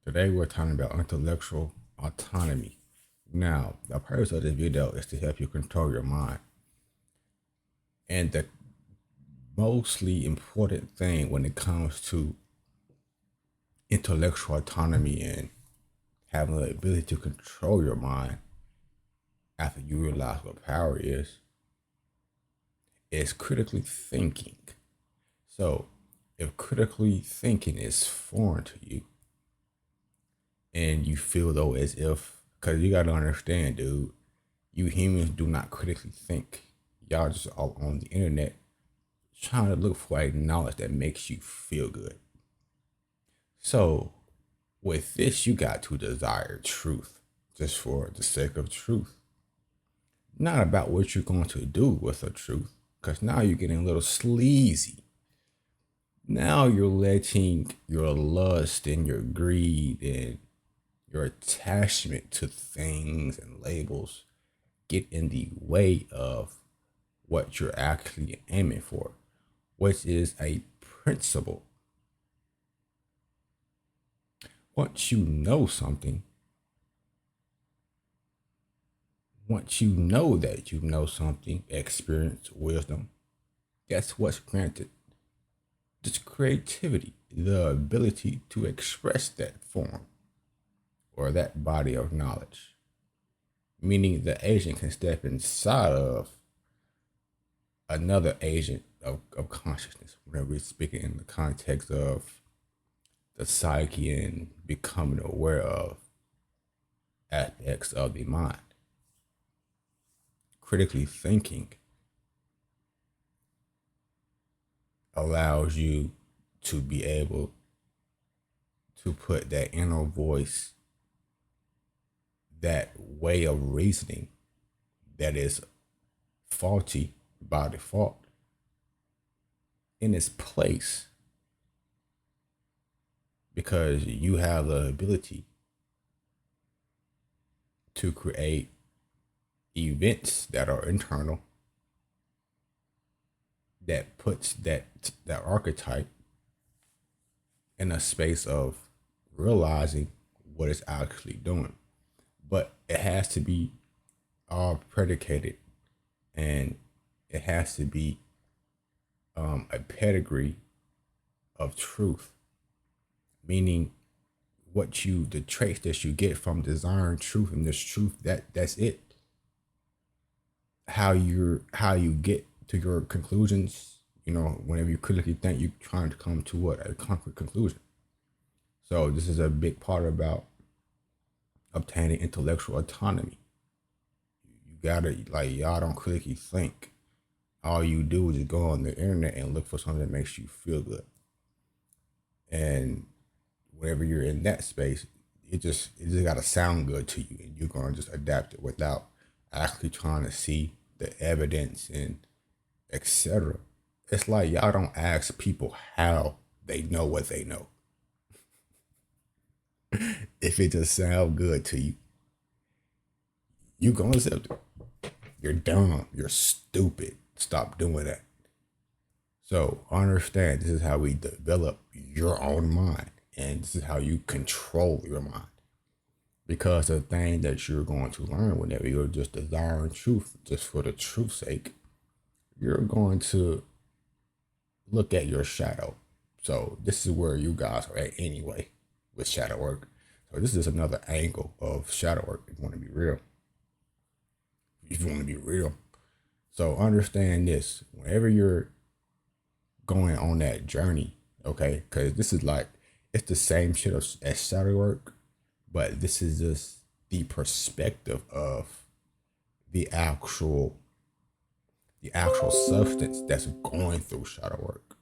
Today we're talking about intellectual autonomy. Now, the purpose of this video is to help you control your mind. And the mostly important thing when it comes to intellectual autonomy and having the ability to control your mind after you realize what power is critically thinking. So, if critically thinking is foreign to you, and you feel though as if, because you got to understand, dude, you humans do not critically think. Y'all just all on the internet trying to look for a knowledge that makes you feel good. So with this, you got to desire truth just for the sake of truth, not about what you're going to do with the truth, because now you're getting a little sleazy. Now you're letting your lust and your greed and your attachment to things and labels get in the way of what you're actually aiming for, which is a principle. Once you know something, once you know that you know something, experience, wisdom, guess what's granted? Just creativity, the ability to express that form or that body of knowledge. Meaning the agent can step inside of another agent of consciousness, whenever we're speaking in the context of the psyche and becoming aware of aspects of the mind. Critically thinking allows you to be able to put that inner voice, that way of reasoning that is faulty by default, in its place, because you have the ability to create events that are internal that puts that archetype in a space of realizing what it's actually doing. But it has to be all predicated, and it has to be a pedigree of truth, meaning the traits that you get from desiring truth, and this truth, that's it. How you get to your conclusions, whenever you critically think, you're trying to come to a concrete conclusion. So this is a big part about obtaining intellectual autonomy. You gotta, like, y'all don't critically think. All you do is just go on the internet and look for something that makes you feel good. And whenever you're in that space, it just gotta sound good to you, and you're gonna just adapt it without actually trying to see the evidence and etc. It's like y'all don't ask people how they know what they know. If it just sounds good to you, you gonna accept it. You're dumb. You're stupid. Stop doing that. So understand, this is how we develop your own mind, and this is how you control your mind. Because the thing that you're going to learn whenever you're just desiring truth, just for the truth's sake, you're going to look at your shadow. So this is where you guys are at anyway with shadow work. So this is another angle of shadow work. If you want to be real. If you want to be real. So understand this. Whenever you're going on that journey, okay, because this is like, it's the same shit as shadow work, but this is just the perspective of the actual substance that's going through shadow work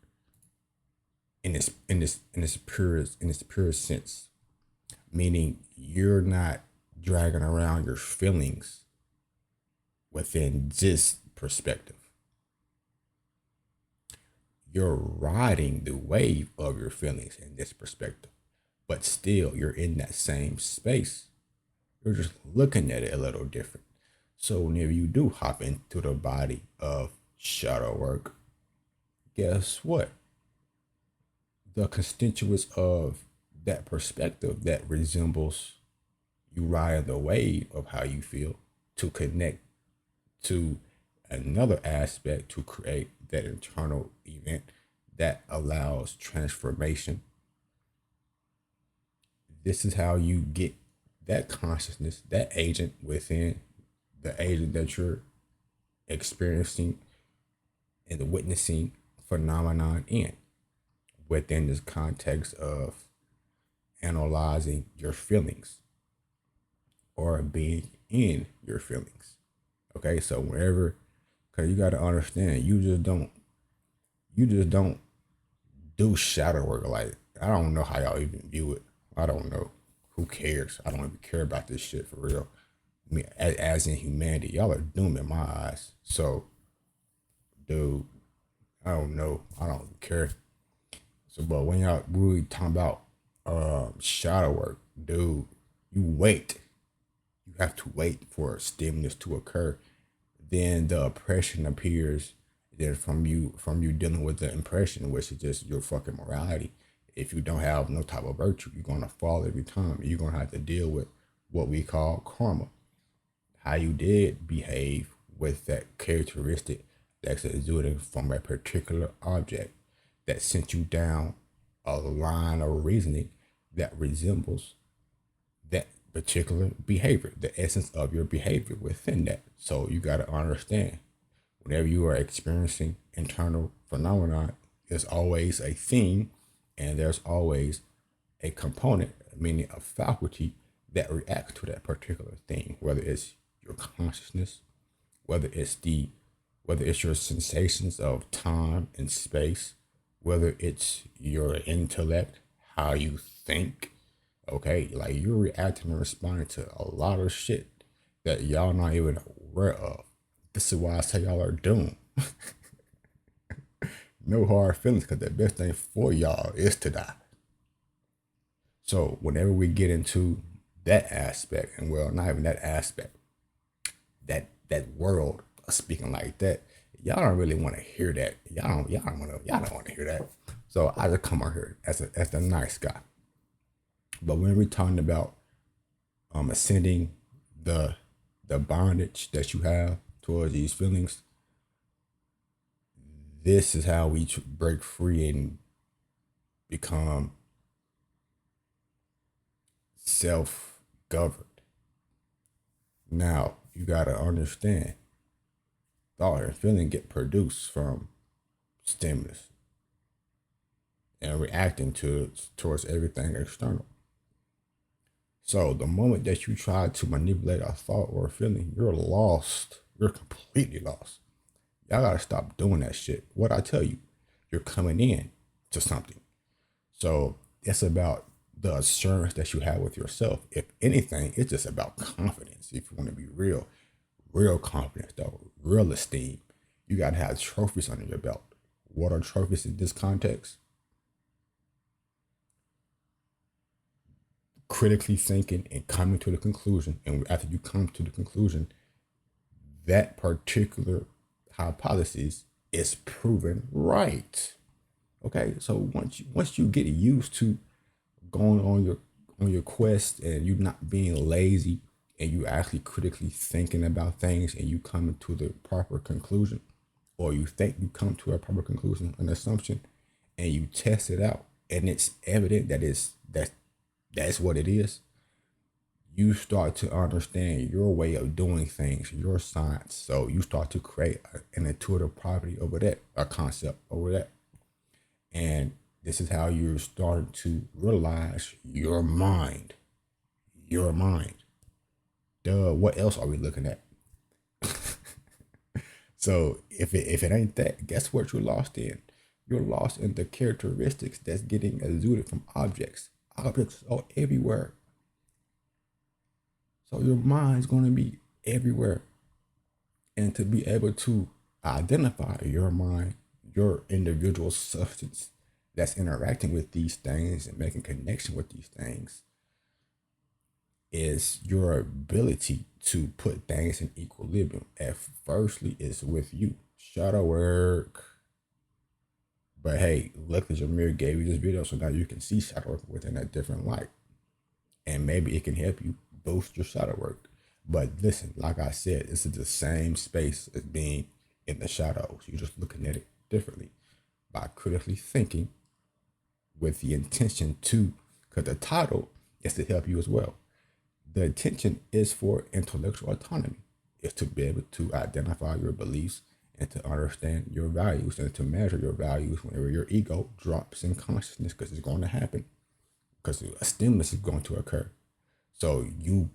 in its purest sense, meaning you're not dragging around your feelings within this perspective. You're riding the wave of your feelings in this perspective, but still you're in that same space. You're just looking at it a little different. So whenever you do hop into the body of shadow work, guess what? The constituents of that perspective that resembles you riding the wave of how you feel to connect to another aspect to create that internal event that allows transformation. This is how you get that consciousness, that agent within the agent that you're experiencing and witnessing phenomenon in within this context of analyzing your feelings or being in your feelings. Okay, so whenever, because you got to understand, you just don't do shadow work. Like, I don't know how y'all even view it. I don't know. Who cares? I don't even care about this shit for real. I mean, as in humanity, y'all are doomed in my eyes. So, dude, I don't know. I don't care. So, but when y'all really talking about shadow work, dude, you wait. You have to wait for a stimulus to occur. Then the oppression appears. Then from you dealing with the impression, which is just your fucking morality. If you don't have no type of virtue, you're gonna fall every time. You're gonna have to deal with what we call karma. How you did behave with that characteristic that's exuding from a particular object that sent you down a line of reasoning that resembles that particular behavior, the essence of your behavior within that. So you got to understand, whenever you are experiencing internal phenomena, there's always a theme and there's always a component, meaning a faculty that reacts to that particular thing, whether it's your consciousness, whether it's the whether it's your sensations of time and space, whether it's your intellect, how you think. Okay, like you're reacting and responding to a lot of shit that y'all not even aware of. This is why I say y'all are doomed. No hard feelings, because the best thing for y'all is to die. So whenever we get into that aspect, and well, not even that aspect, that world of speaking like that, y'all don't really want to hear that. Y'all don't want to hear that. So I just come out here as the nice guy. But when we're talking about ascending the bondage that you have towards these feelings, this is how we break free and become self-governed. Now you gotta understand, thought and feeling get produced from stimulus and reacting towards everything external. So the moment that you try to manipulate a thought or a feeling, you're lost. You're completely lost. Y'all gotta stop doing that shit. What I tell you, you're coming in to something. So it's about the assurance that you have with yourself. If anything, it's just about confidence. If you want to be real confidence though, real esteem, you gotta have trophies under your belt. What are trophies in this context? Critically thinking and coming to the conclusion. And after you come to the conclusion, that particular hypothesis is proven right. Okay, so once you get used to going on your quest and you not being lazy and you actually critically thinking about things and you coming to the proper conclusion, or you think you come to a proper conclusion, an assumption, and you test it out and it's evident that's what it is, you start to understand your way of doing things, your science. So you start to create an intuitive property over that, a concept over that. And this is how you're starting to realize your mind. Your mind. Duh, what else are we looking at? So if it ain't that, guess what you're lost in? You're lost in the characteristics that's getting exuded from objects. Objects are everywhere. So your mind's going to be everywhere. And to be able to identify your mind, your individual substance that's interacting with these things and making connection with these things, is your ability to put things in equilibrium. At firstly, is with you. Shadow work. But hey, luckily Jameer gave you this video, so now you can see shadow work within a different light. And maybe it can help you boost your shadow work. But listen, like I said, this is the same space as being in the shadows. You're just looking at it differently by critically thinking with the intention to, because the title is to help you as well. The intention is for intellectual autonomy. It's to be able to identify your beliefs and to understand your values and to measure your values whenever your ego drops in consciousness, because it's going to happen, because a stimulus is going to occur. So you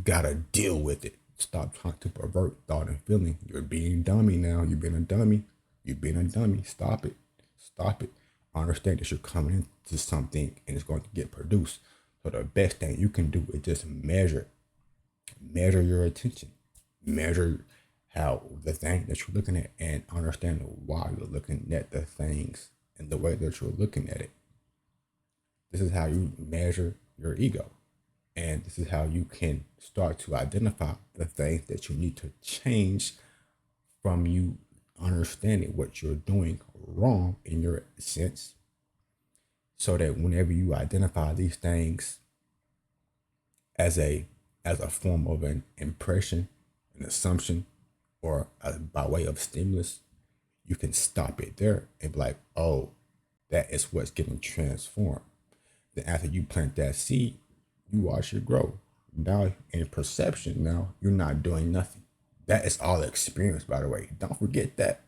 gotta deal with it. Stop trying to pervert thought and feeling. You're being dummy now. You've been a dummy. You've been a dummy. Stop it. Stop it. Understand that you're coming into something and it's going to get produced. So the best thing you can do is just measure. Measure your attention. Measure how the thing that you're looking at and understand why you're looking at the things and the way that you're looking at it. This is how you measure your ego. And this is how you can start to identify the things that you need to change from you understanding what you're doing wrong in your sense, so that whenever you identify these things as a form of an impression, an assumption, or by way of stimulus, you can stop it there and be like, oh, that is what's getting transformed. Then after you plant that seed, you watch it grow. Now in perception, now you're not doing nothing. That is all experience, by the way. Don't forget that.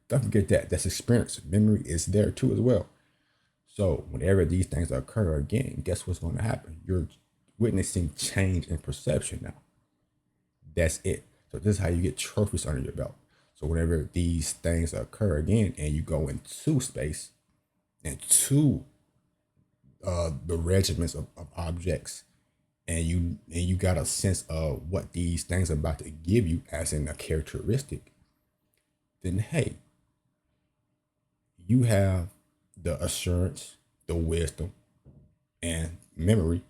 Don't forget that. That's experience. Memory is there too as well. So whenever these things occur again, guess what's going to happen? You're witnessing change in perception now. That's it. So this is how you get trophies under your belt. So whenever these things occur again and you go into space, into the regiments of objects, and you got a sense of what these things are about to give you as in a characteristic, then hey, you have the assurance, the wisdom, and memory.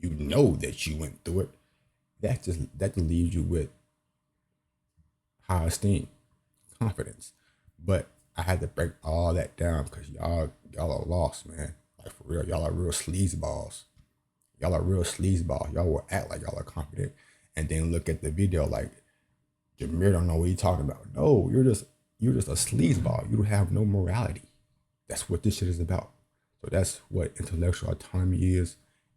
You know that you went through it. That leaves you with high esteem, confidence. But I had to break all that down because y'all are lost, man. Like for real, y'all are real sleazeballs. Y'all are real sleazeballs. Y'all will act like y'all are confident and then look at the video like Jameer don't know what he's talking about. No, you're just a sleazeball. You don't have no morality. That's what this shit is about. So that's what intellectual autonomy is.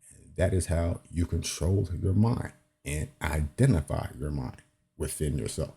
And that is how you control your mind and identify your mind within yourself.